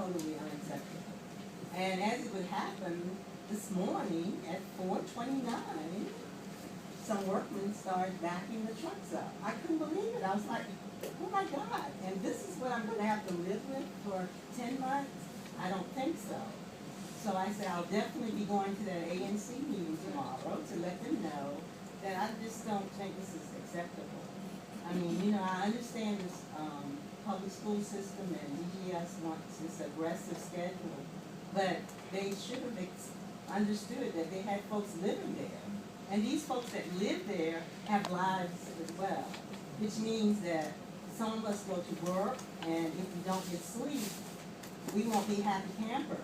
totally unacceptable. And as it would happen, this morning at 4:29, some workmen started backing the trucks up. I couldn't believe it. I was like, oh my God, and this is what I'm going to have to live with for 10 months? I don't think so. So I said, I'll definitely be going to that ANC meeting tomorrow to let them know that I just don't think this is acceptable. I mean, you know, I understand this public school system and DGS wants this aggressive schedule, but they should have understood that they had folks living there. And these folks that live there have lives as well, which means that some of us go to work, and if we don't get sleep, we won't be happy campers.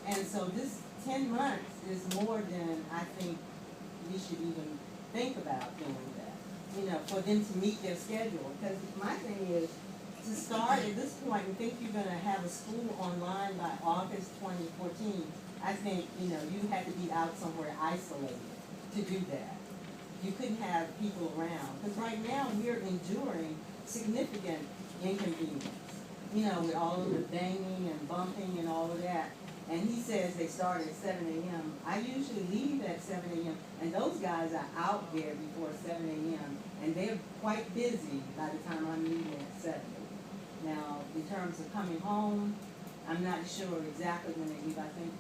And so this 10 months is more than I think we should even think about doing that, you know, for them to meet their schedule. Because my thing is, to start at this point and think you're going to have a school online by August 2014, I think, you know, you had to be out somewhere isolated to do that. You couldn't have people around. Because right now we're enduring significant inconvenience. You know, with all of the banging and bumping and all of that. And he says they start at 7 a.m. I usually leave at 7 a.m. and those guys are out there before 7 a.m. and they're quite busy by the time I'm leaving at 7. Now, in terms of coming home, I'm not sure exactly when they leave. I think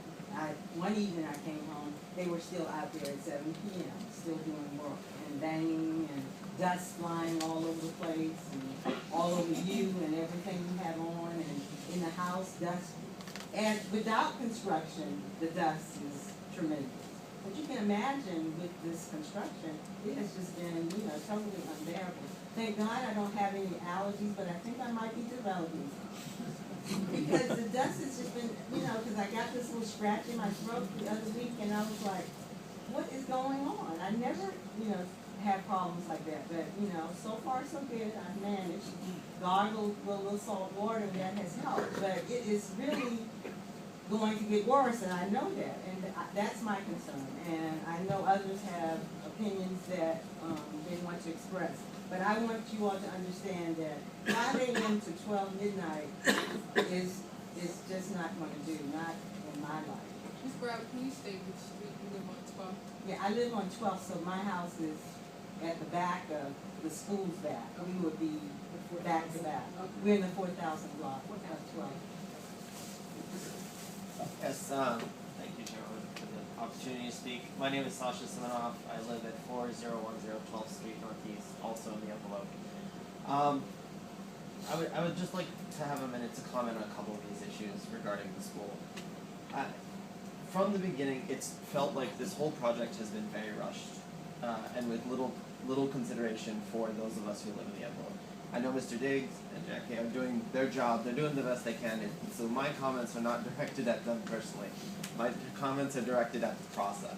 one evening I came home, they were still out there at 7 p.m., still doing work and banging and dust flying all over the place and all over you and everything you have on, and in the house, dust. And without construction, the dust is tremendous. But you can imagine with this construction, it has just been, you know, totally unbearable. Thank God I don't have any allergies, but I think I might be developing some. Because the dust has just been, you know, because I got this little scratch in my throat the other week, and I was like, what is going on? I never, you know, had problems like that, but, you know, so far so good. I've managed. Gargled with a little salt water, and that has helped, but it is really going to get worse, and I know that, and that's my concern. And I know others have opinions that they want to express, but I want you all to understand that 5 a.m. to 12 midnight is just not going to do, not in my life. Ms. Brown, can you state which street you live on, 12? Yeah, I live on 12th, so my house is at the back of the school's back. We would be back to back. We're in the 4,000 block of 12. Yes, thank you, Chairman, for the opportunity to speak. My name is Sasha Siminoff. I live at 4010 12th Street Northeast, also in the envelope. I would just like to have a minute to comment on a couple of these issues regarding the school. From the beginning, it's felt like this whole project has been very rushed, and with little consideration for those of us who live in the envelope. I know Mr. Diggs and Jackie are doing their job. They're doing the best they can, and so my comments are not directed at them personally. My comments are directed at the process.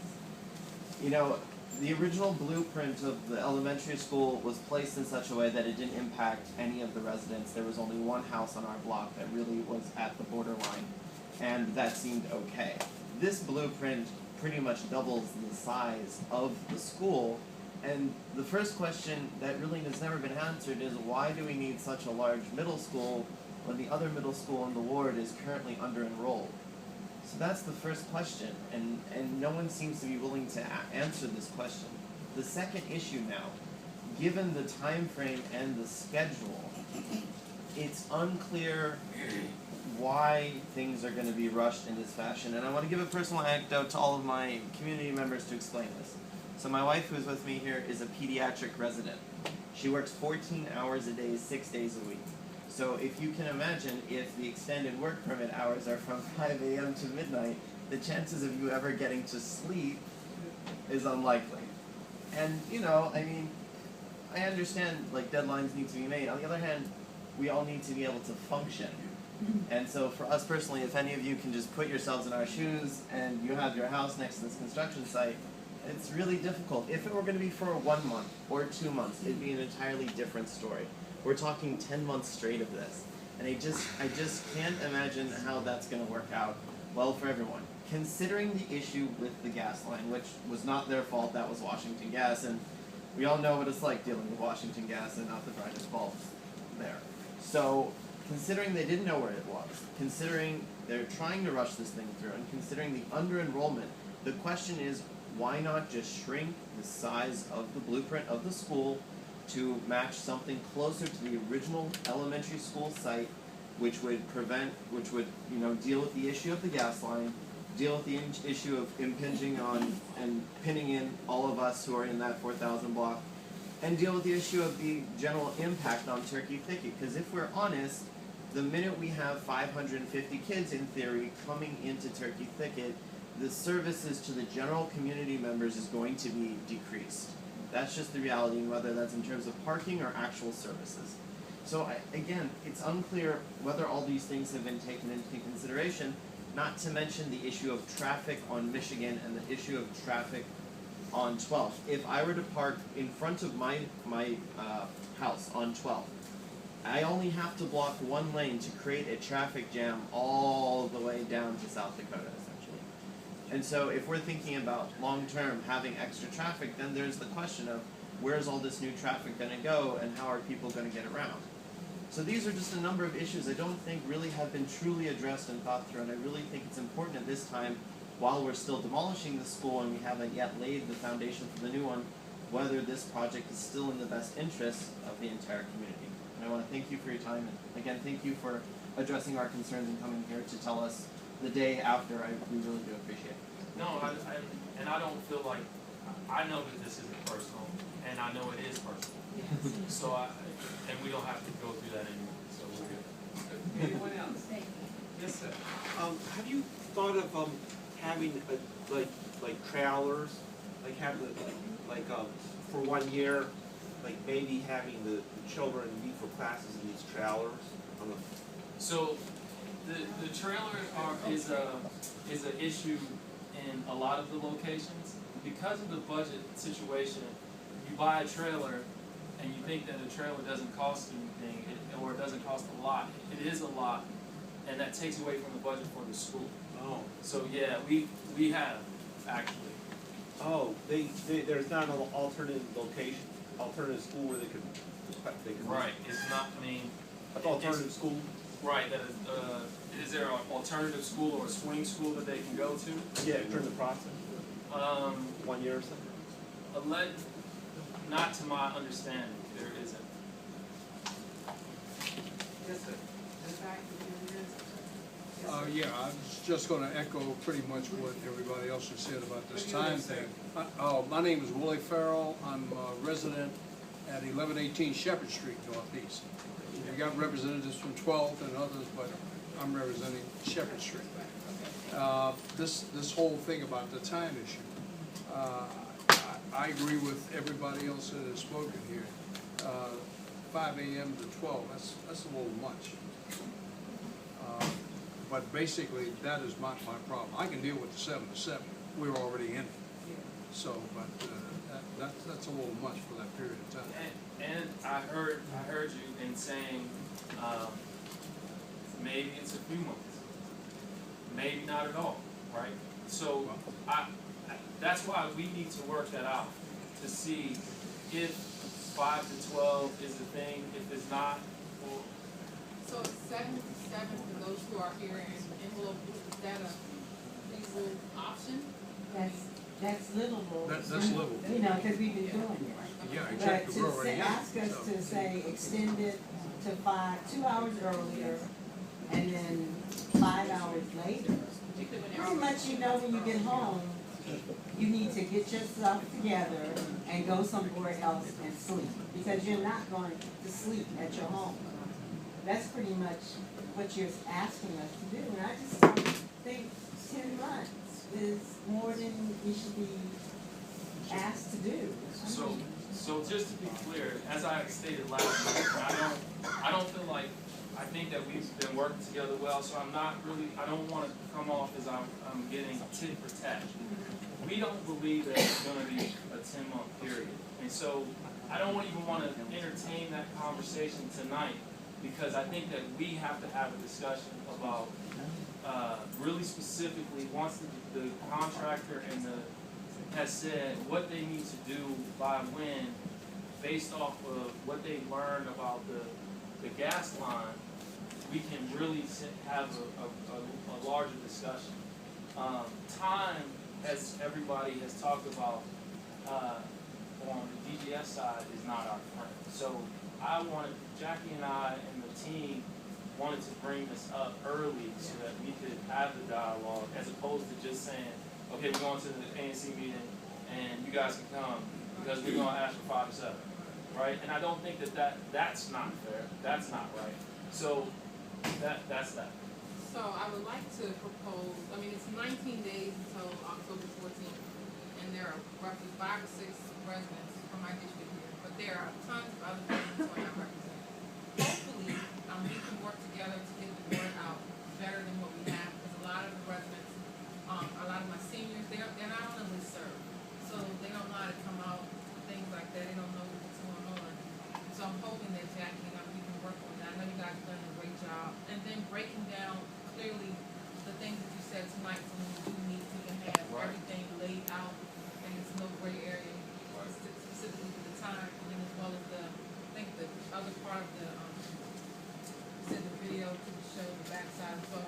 You know, the original blueprint of the elementary school was placed in such a way that it didn't impact any of the residents. There was only one house on our block that really was at the borderline, and that seemed okay. This blueprint pretty much doubles the size of the school. And the first question that really has never been answered is, why do we need such a large middle school when the other middle school in the ward is currently under-enrolled? So that's the first question, and no one seems to be willing to answer this question. The second issue now, given the time frame and the schedule, it's unclear why things are going to be rushed in this fashion. And I want to give a personal anecdote to all of my community members to explain this. So my wife, who's with me here, is a pediatric resident. She works 14 hours a day, 6 days a week. So if you can imagine, if the extended work permit hours are from 5 a.m. to midnight, the chances of you ever getting to sleep is unlikely. And, you know, I mean, I understand, like, deadlines need to be made. On the other hand, we all need to be able to function. And so for us personally, if any of you can just put yourselves in our shoes and you have your house next to this construction site, it's really difficult. If it were going to be for 1 month or 2 months, it'd be an entirely different story. We're talking 10 months straight of this. And I just can't imagine how that's going to work out well for everyone. Considering the issue with the gas line, which was not their fault, that was Washington Gas, and we all know what it's like dealing with Washington Gas and not the brightest bulbs there. So considering they didn't know where it was, considering they're trying to rush this thing through, and considering the under-enrollment, the question is, why not just shrink the size of the blueprint of the school to match something closer to the original elementary school site, which would deal with the issue of the gas line, deal with the issue of impinging on and pinning in all of us who are in that 4,000 block, and deal with the issue of the general impact on Turkey Thicket. Because if we're honest, the minute we have 550 kids in theory coming into Turkey Thicket, the services to the general community members is going to be decreased. That's just the reality, whether that's in terms of parking or actual services. So again, it's unclear whether all these things have been taken into consideration, not to mention the issue of traffic on Michigan and the issue of traffic on 12th. If I were to park in front of my house on 12th, I only have to block one lane to create a traffic jam all the way down to South Dakota, essentially. And so if we're thinking about long-term having extra traffic, then there's the question of where's all this new traffic going to go and how are people going to get around? So these are just a number of issues I don't think really have been truly addressed and thought through, and I really think it's important at this time, while we're still demolishing the school and we haven't yet laid the foundation for the new one, whether this project is still in the best interest of the entire community. And I want to thank you for your time, and again, thank you for addressing our concerns and coming here to tell us the day after. We really do appreciate it. No, I don't feel like, I know that this isn't personal, and I know it is personal. So and we don't have to go through that anymore, so we're good. Anyone else? Yes, sir. Have you thought of having like trailers, like having for 1 year, like maybe having the children meet for classes in these trailers? So the trailer is an issue in a lot of the locations. Because of the budget situation, you buy a trailer and you think that a trailer doesn't cost anything, or it doesn't cost a lot. It is a lot, and that takes away from the budget for the school. Oh. So yeah, we have actually. Oh, there's not an alternative location, alternative school where they could. Right. It's not. I mean. Alternative school. Right. That is there an alternative school or a swing school that they can go to? Yeah, during the process. 1 year or something. Not to my understanding, there isn't. Yes, sir. Yeah, I was just going to echo pretty much what everybody else has said about this time thing. My name is Willie Farrell. I'm a resident at 1118 Shepherd Street, Northeast. We got representatives from 12th and others, but I'm representing Shepherd Street. This whole thing about the time issue, I agree with everybody else that has spoken here. 5 a.m. to 12, that's a little much. But basically, that is my problem. I can deal with the 7 to 7. We're already in it. So, but that's a little much for that period of time. And I heard you in saying maybe it's a few months, maybe not at all, right? So that's why we need to work that out to see if 5 to 12 is the thing. If it's not, well. So 7 to 7 for those who are here in envelope, is that a feasible option? That's livable. That's livable. You know, because we've been doing it. Yeah, But exactly. to We're already ask us to say extend it to 2 hours earlier and then 5 hours later. Pretty much, you know, when you get home, you need to get yourself together and go somewhere else and sleep, because you're not going to sleep at your home. That's pretty much what you're asking us to do, and I just don't think 10 months is more than we should be asked to do. So just to be clear, as I stated last week, I don't feel like, I think that we've been working together well, so I don't want to come off as I'm getting tit for tat. We don't believe that it's going to be a 10-month period. And so I don't even want to entertain that conversation tonight, because I think that we have to have a discussion about really specifically, once the contractor has said what they need to do by when, based off of what they've learned about the gas line, we can really have a larger discussion. Time, as everybody has talked about, on the DGS side is not our friend. So Jackie and I and the team wanted to bring this up early so that we could have the dialogue as opposed to just saying, okay, we're going to the ANC meeting and you guys can come because we're going to ask for 5 to 7, right? And I don't think that's not fair. That's not right. So that's that. So I would like to propose, I mean, it's 19 days until October 14th, and there are roughly 5 or 6 residents from my district here, but there are tons of other residents who are not represented. Hopefully, we can work together to get the word out better than what we have, because a lot of the residents, a lot of my seniors, they're not on the listserv, so they don't know how to come out, things like that, they don't know what's going on. So I'm hoping that Jackie and we can work on that. I know you guys have done a great job, and then breaking down clearly the things that you said tonight, so when we do meet, we can have everything laid out, and there's no gray area, specifically for the time, and then as well as I think the other part of the, said the video to show the backside as well.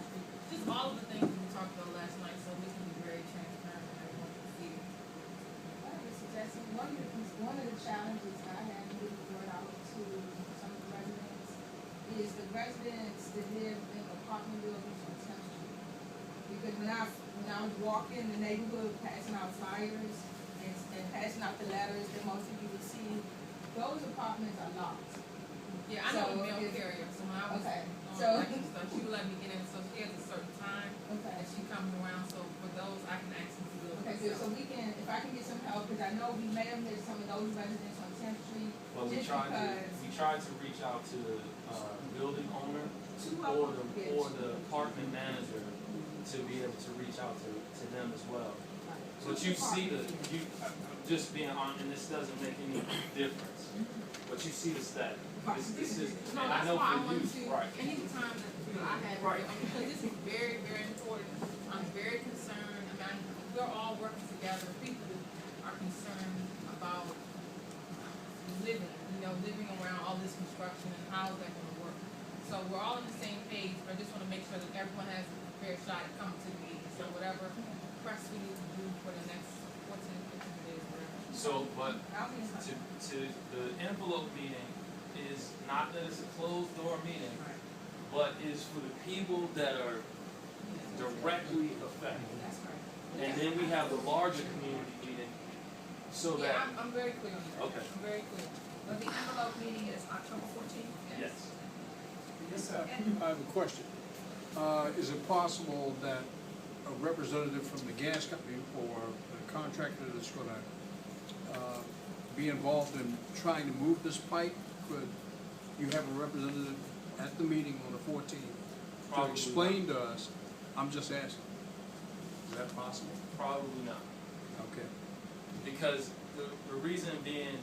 Just all of the things that we talked about last night, so we can be very transparent and everyone can see it. Mr. Jackson, one of the challenges I had to brought out to some of the residents is the residents that live in apartment buildings on 10th Street. Because when I was walking the neighborhood passing out flyers and passing out the letters that most of you would see, those apartments are locked. Yeah, I know a mail carrier, so when I was Okay, on so, election stuff, she would let me get in, so she has a certain time okay. that she comes around, so for those, I can actually do it Okay, good, so myself. we can, if I can get some help, because I know we may have missed some of those residents on 10th Street, Well, we just tried because. to reach out to the building owner Two or of them, or the apartment manager to be able to reach out to them as well. But you see I'm just being honest, and this doesn't make any difference, but you see the stat. This is, No, and I that's know why I for want you, to, right. any time that I have, Right. because this is very, very important, I'm very concerned, we're all working together, people are concerned about living around all this construction and how is that gonna work. So we're all on the same page, but I just wanna make sure that everyone has a fair shot at coming to the meeting, so whatever press we need to do for the next 14, 15 days, whatever. So, but I'll be in to the envelope meeting is not that it's a closed door meeting, but is for the people that are directly affected. That's right. And then we have the larger community meeting, so Yeah, that, I'm very clear on that. okay, I'm very clear. But the envelope meeting is October 14th? yes. I have a question. Is it possible that a representative from the gas company or the contractor that's gonna be involved in trying to move this pipe, could you have a representative at the meeting on the 14th to Probably explain to us? I'm just asking. Is that possible? Probably not, Okay. because the reason being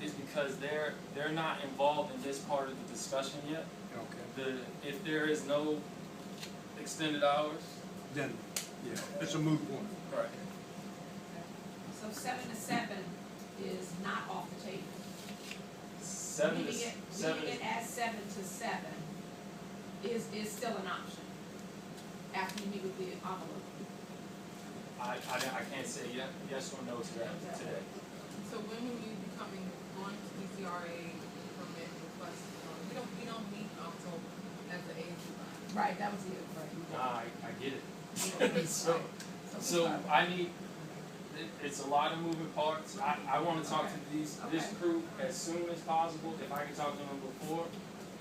is because they're not involved in this part of the discussion yet. Okay. If there is no extended hours, Then, yeah, it's a moot point. right, So 7 to 7 is not off the table. Leaving it at 7 to 7 is still an option after you meet with the envelope. I can't say yes or no to that today. So when will you be going to DCRA permit request? We don't meet in October as the ANC body. Right, that was it, right. I get it. So I need, it's a lot of moving parts. I wanna talk to this crew as soon as possible. If I can talk to them before,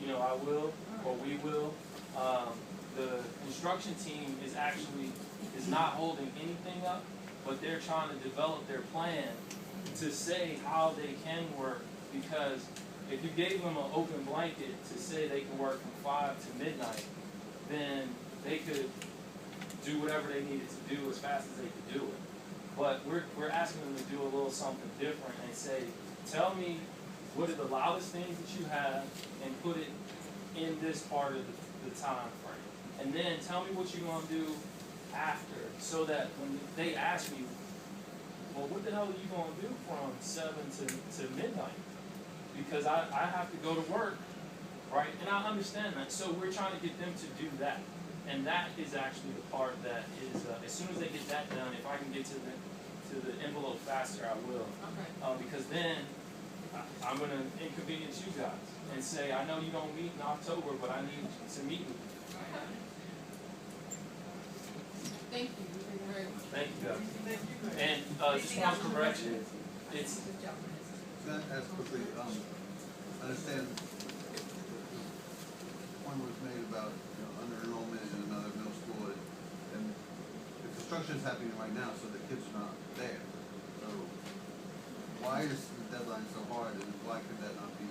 I will, or we will. The construction team is not holding anything up, but they're trying to develop their plan to say how they can work, because if you gave them an open blanket to say they can work from 5 to midnight, then they could do whatever they needed to do as fast as they could do it. But we're asking them to do a little something different and say, tell me what are the loudest things that you have and put it in this part of the time frame. And then tell me what you're gonna do after, so that when they ask me, well, what the hell are you gonna do from 7 to midnight? Because I have to go to work right? And I understand that, so we're trying to get them to do that. And that is actually the part that is, as soon as they get that done, if I can get to the envelope faster, I will. Okay. Because then I'm gonna inconvenience you guys and say, I know you don't meet in October, but I need to meet with you. Okay. Thank you very much. Thank you, guys. And, just one correction, it's, Can I ask quickly, I understand the point was made about, under enrollment in another middle school, and the construction is happening right now, so the kids are not there. So why is the deadline so hard, and why could that not be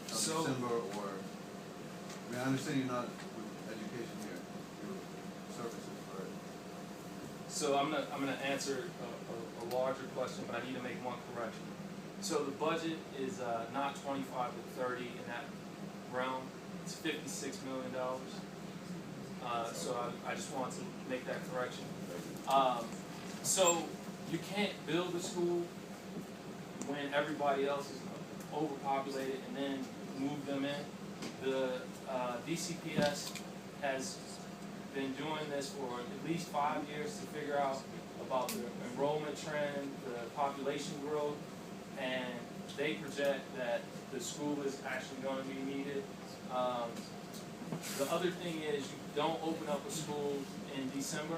December or, I mean, I understand you're not with education here, your services, but. so I'm gonna answer a larger question, but I need to make one correction. So the budget is not 25 to 30 in that realm. It's $56 million. So I just want to make that correction. So you can't build a school when everybody else is overpopulated and then move them in. The DCPS has been doing this for at least 5 years to figure out about the enrollment trend, the population growth, and they project that the school is actually going to be needed. The other thing is you don't open up a school in December,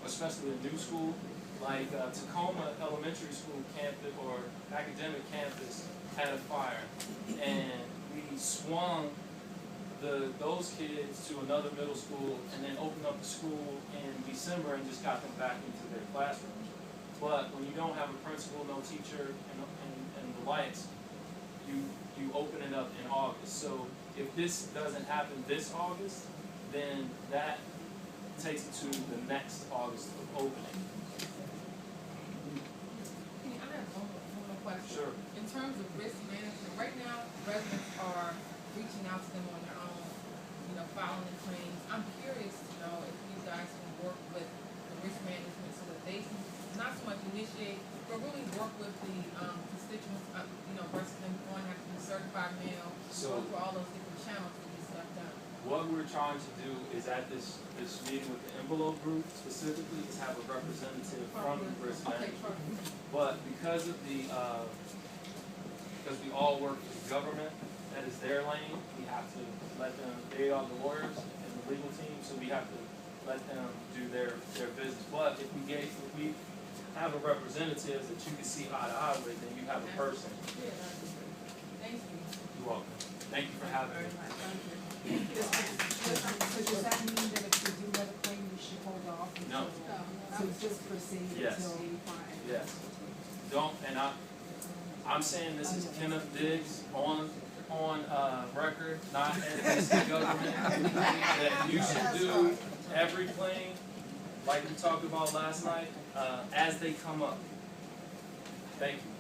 especially a new school. Like Tacoma Elementary School campus or academic campus had a fire, and we swung those kids to another middle school and then opened up the school in December and just got them back into their classrooms. But when you don't have a principal, no teacher, and the lights, you open it up in August. So if this doesn't happen this August, then that takes it to the next August of opening. I have one more question. Sure. In terms of risk management, right now, residents are reaching out to them on their own, filing the claims. I'm curious to know if you guys can work with the risk management so that they can not so much initiate, but really work with the constituents, versus them going to have to be certified mail, So- go through all those different channels to get stuff done. What we're trying to do is at this meeting with the envelope group specifically is have a representative from the risk Okay, management. perfect. But because of because we all work with the government, that is their lane, we have to let them, they are the lawyers and the legal team, so we have to let them do their business. But if we have a representative that you can see eye to eye with, then you have a person. Yeah, that'd be great. Thank you. You're welcome. Thank you for having me. Thank you. So does that mean that if we do have a claim, we should hold off No. until, so just proceed Yes. until we find? Yes. I'm saying this is Kenneth Diggs on record, not as the government, that you should do every claim, like we talked about last night, as they come up. Thank you.